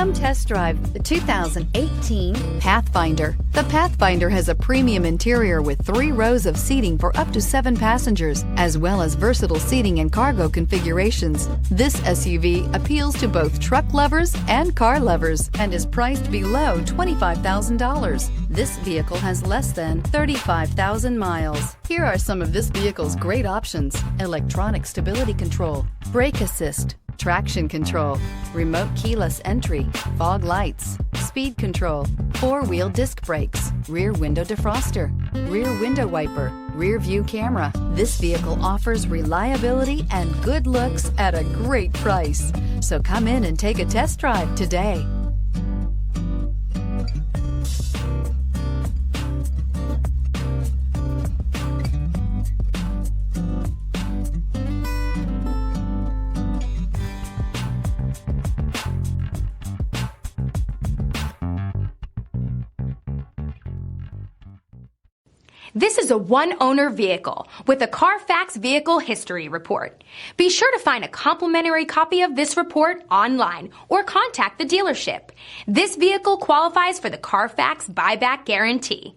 Come test drive the 2018 Pathfinder. The Pathfinder has a premium interior with 3 rows of seating for up to 7 passengers, as well as versatile seating and cargo configurations. This SUV appeals to both truck lovers and car lovers and is priced below $25,000. This vehicle has less than 35,000 miles. Here are some of this vehicle's great options: electronic stability control, brake assist, traction control, remote keyless entry, fog lights, speed control, 4-wheel disc brakes, rear window defroster, rear window wiper, rear view camera. This vehicle offers reliability and good looks at a great price. So come in and take a test drive today. This is a one-owner vehicle with a CARFAX Vehicle History Report. Be sure to find a complimentary copy of this report online or contact the dealership. This vehicle qualifies for the CARFAX Buyback Guarantee.